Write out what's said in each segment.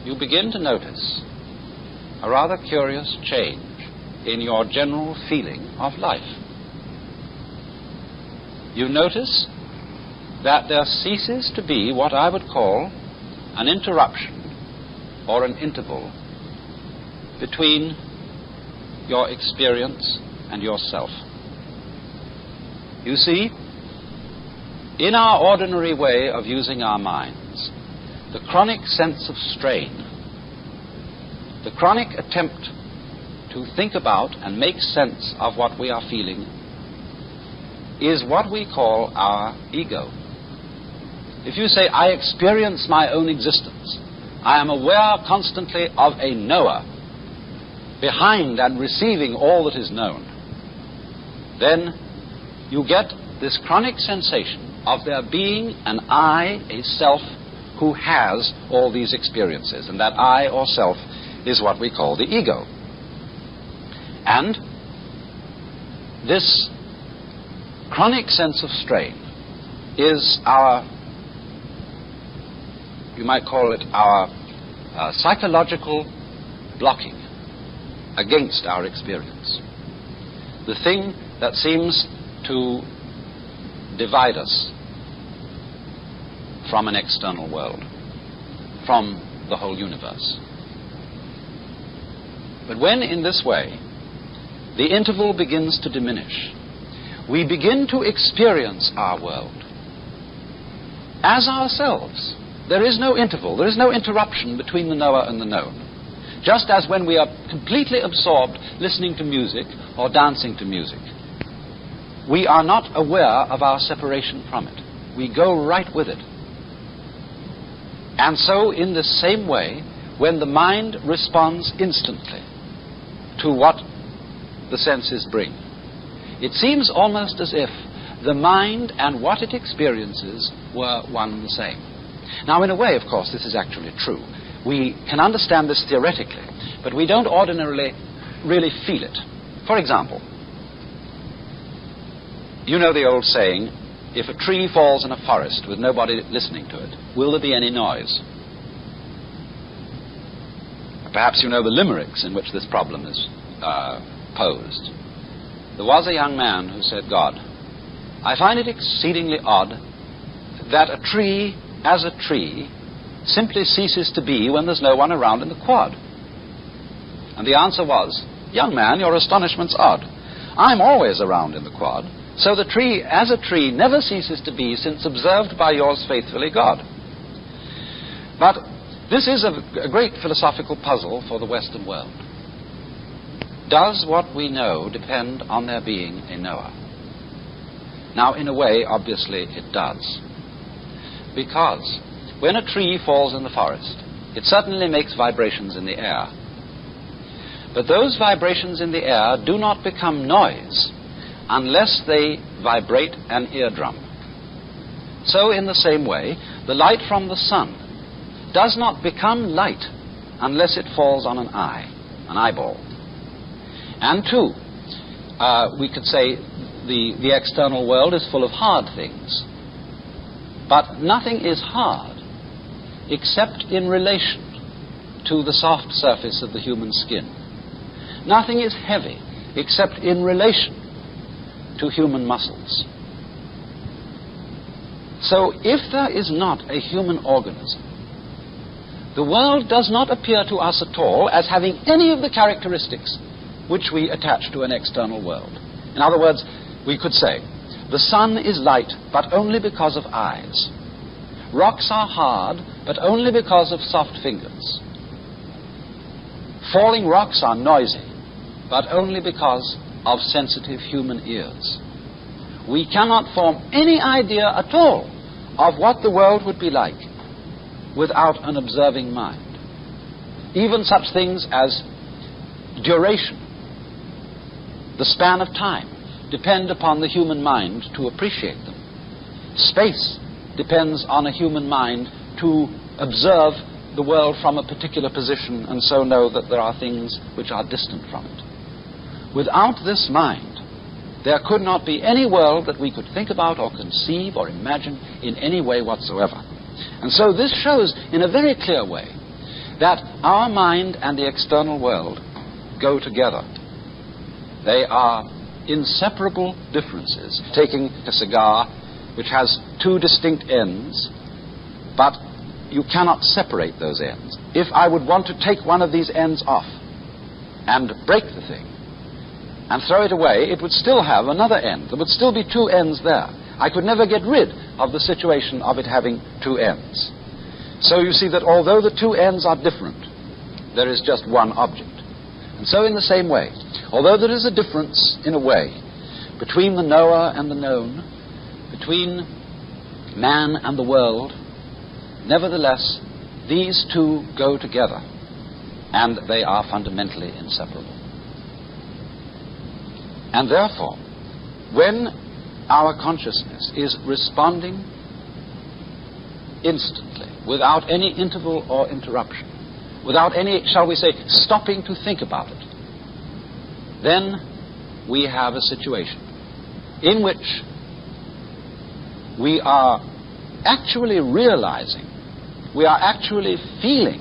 you begin to notice a rather curious change in your general feeling of life. You notice that there ceases to be what I would call an interruption or an interval between your experience and yourself. You see, in our ordinary way of using our minds, the chronic sense of strain, the chronic attempt to think about and make sense of what we are feeling, is what we call our ego. If you say, I experience my own existence, I am aware constantly of a knower behind and receiving all that is known, then you get this chronic sensation of there being an I, a self, who has all these experiences, and that I or self is what we call the ego. And this chronic sense of strain is our, you might call it our psychological blocking against our experience. The thing that seems to divide us from an external world, from the whole universe. But when in this way the interval begins to diminish, we begin to experience our world as ourselves. There is no interval, there is no interruption between the knower and the known. Just as when we are completely absorbed listening to music or dancing to music, we are not aware of our separation from it. We go right with it. And so in the same way, when the mind responds instantly to what the senses bring, it seems almost as if the mind and what it experiences were one and the same. Now, in a way, of course, this is actually true. We can understand this theoretically, but we don't ordinarily really feel it. For example, you know the old saying, if a tree falls in a forest with nobody listening to it, will there be any noise? Perhaps you know the limericks in which this problem is posed. There was a young man who said, God, I find it exceedingly odd that a tree, as a tree, simply ceases to be when there's no one around in the quad. And the answer was, young man, your astonishment's odd. I'm always around in the quad, so the tree, as a tree, never ceases to be since observed by yours faithfully, God. But this is a great philosophical puzzle for the Western world. Does what we know depend on there being a knower? Now, in a way, obviously, it does. Because when a tree falls in the forest, it certainly makes vibrations in the air. But those vibrations in the air do not become noise unless they vibrate an eardrum. So, in the same way, the light from the sun does not become light unless it falls on an eye, an eyeball. And two, we could say the external world is full of hard things. But nothing is hard except in relation to the soft surface of the human skin. Nothing is heavy except in relation to human muscles. So if there is not a human organism, the world does not appear to us at all as having any of the characteristics which we attach to an external world. In other words, we could say, the sun is light, but only because of eyes. Rocks are hard, but only because of soft fingers. Falling rocks are noisy, but only because of sensitive human ears. We cannot form any idea at all of what the world would be like without an observing mind. Even such things as duration, the span of time, depend upon the human mind to appreciate them. Space depends on a human mind to observe the world from a particular position and so know that there are things which are distant from it. Without this mind, there could not be any world that we could think about or conceive or imagine in any way whatsoever. And so this shows in a very clear way that our mind and the external world go together. They are inseparable differences. Taking a cigar which has two distinct ends, but you cannot separate those ends. If I would want to take one of these ends off and break the thing and throw it away, it would still have another end. There would still be two ends there. I could never get rid of the situation of it having two ends. So you see that although the two ends are different, there is just one object. And so in the same way, although there is a difference in a way between the knower and the known, between man and the world, nevertheless, these two go together, and they are fundamentally inseparable. And therefore, when our consciousness is responding instantly, without any interval or interruption, without any, shall we say, stopping to think about it, then we have a situation in which we are actually realizing, we are actually feeling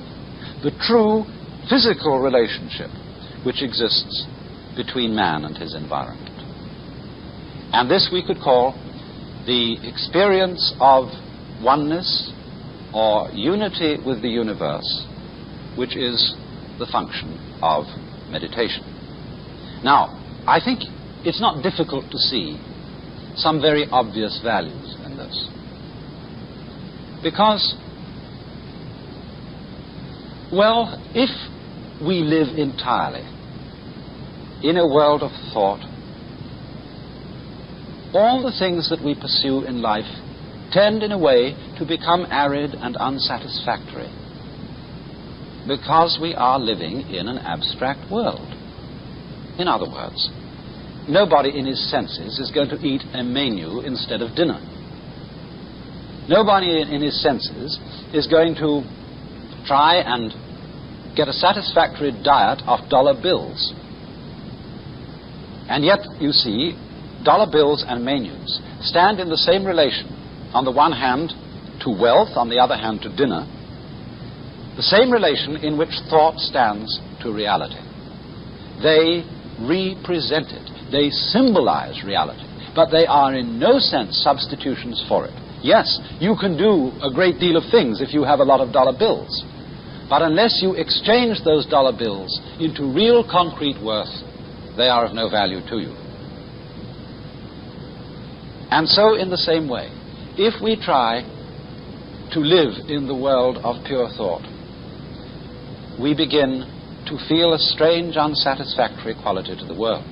the true physical relationship which exists between man and his environment. And this we could call the experience of oneness or unity with the universe, which is the function of meditation. Now, I think it's not difficult to see some very obvious values in this. Because, well, if we live entirely in a world of thought, all the things that we pursue in life tend in a way to become arid and unsatisfactory, because we are living in an abstract world. In other words, nobody in his senses is going to eat a menu instead of dinner. Nobody in his senses is going to try and get a satisfactory diet off dollar bills. And yet, you see, dollar bills and menus stand in the same relation, on the one hand to wealth, on the other hand to dinner, the same relation in which thought stands to reality. They represent it. They symbolize reality, but they are in no sense substitutions for it. Yes, you can do a great deal of things if you have a lot of dollar bills, but unless you exchange those dollar bills into real concrete worth, they are of no value to you. And so in the same way, if we try to live in the world of pure thought, we begin to feel a strange, unsatisfactory quality to the world.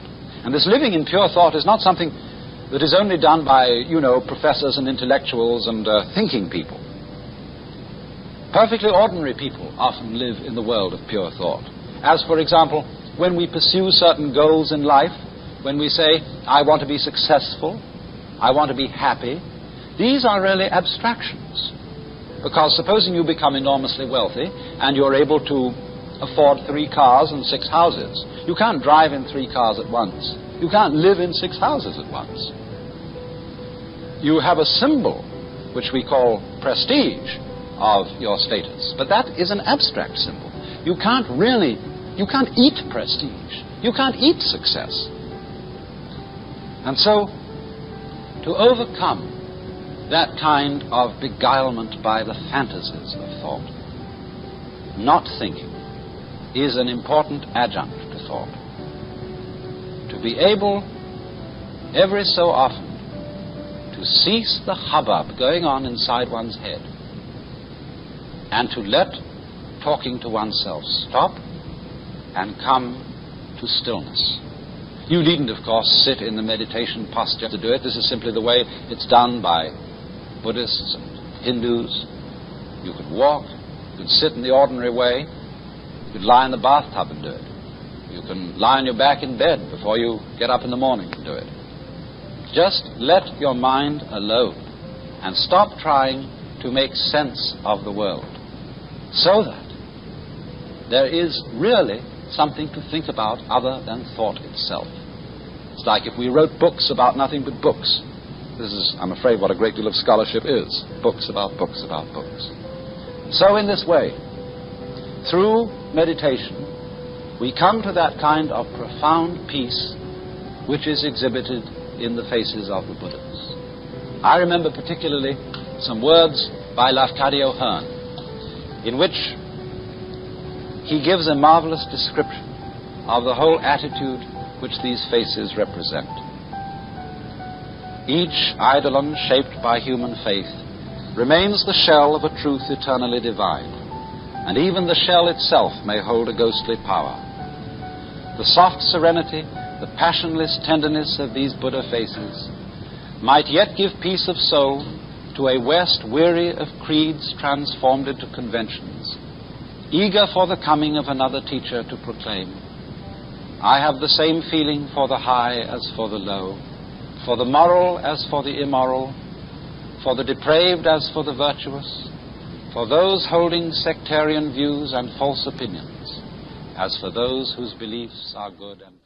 And this living in pure thought is not something that is only done by, professors and intellectuals and thinking people. Perfectly ordinary people often live in the world of pure thought. As, for example, when we pursue certain goals in life, when we say, I want to be successful, I want to be happy, these are really abstractions. Because supposing you become enormously wealthy and you're able to afford 3 cars and 6 houses, you can't drive in 3 cars at once. You can't live in 6 houses at once. You have a symbol, which we call prestige, of your status. But that is an abstract symbol. You can't eat prestige. You can't eat success. And so, to overcome that kind of beguilement by the fantasies of thought, not thinking is an important adjunct to thought. To be able, every so often, to cease the hubbub going on inside one's head and to let talking to oneself stop and come to stillness. You needn't, of course, sit in the meditation posture to do it. This is simply the way it's done by Buddhists and Hindus. You could walk, you could sit in the ordinary way, you could lie in the bathtub and do it. You can lie on your back in bed before you get up in the morning and do it. Just let your mind alone and stop trying to make sense of the world, so that there is really something to think about other than thought itself. It's like if we wrote books about nothing but books. This is, I'm afraid, what a great deal of scholarship is. Books about books about books. So in this way, through meditation, we come to that kind of profound peace which is exhibited in the faces of the Buddhas. I remember particularly some words by Lafcadio Hearn, in which he gives a marvelous description of the whole attitude which these faces represent. Each eidolon shaped by human faith remains the shell of a truth eternally divine, and even the shell itself may hold a ghostly power. The soft serenity, the passionless tenderness of these Buddha faces might yet give peace of soul to a West weary of creeds transformed into conventions, eager for the coming of another teacher to proclaim, I have the same feeling for the high as for the low, for the moral as for the immoral, for the depraved as for the virtuous, for those holding sectarian views and false opinions, as for those whose beliefs are good and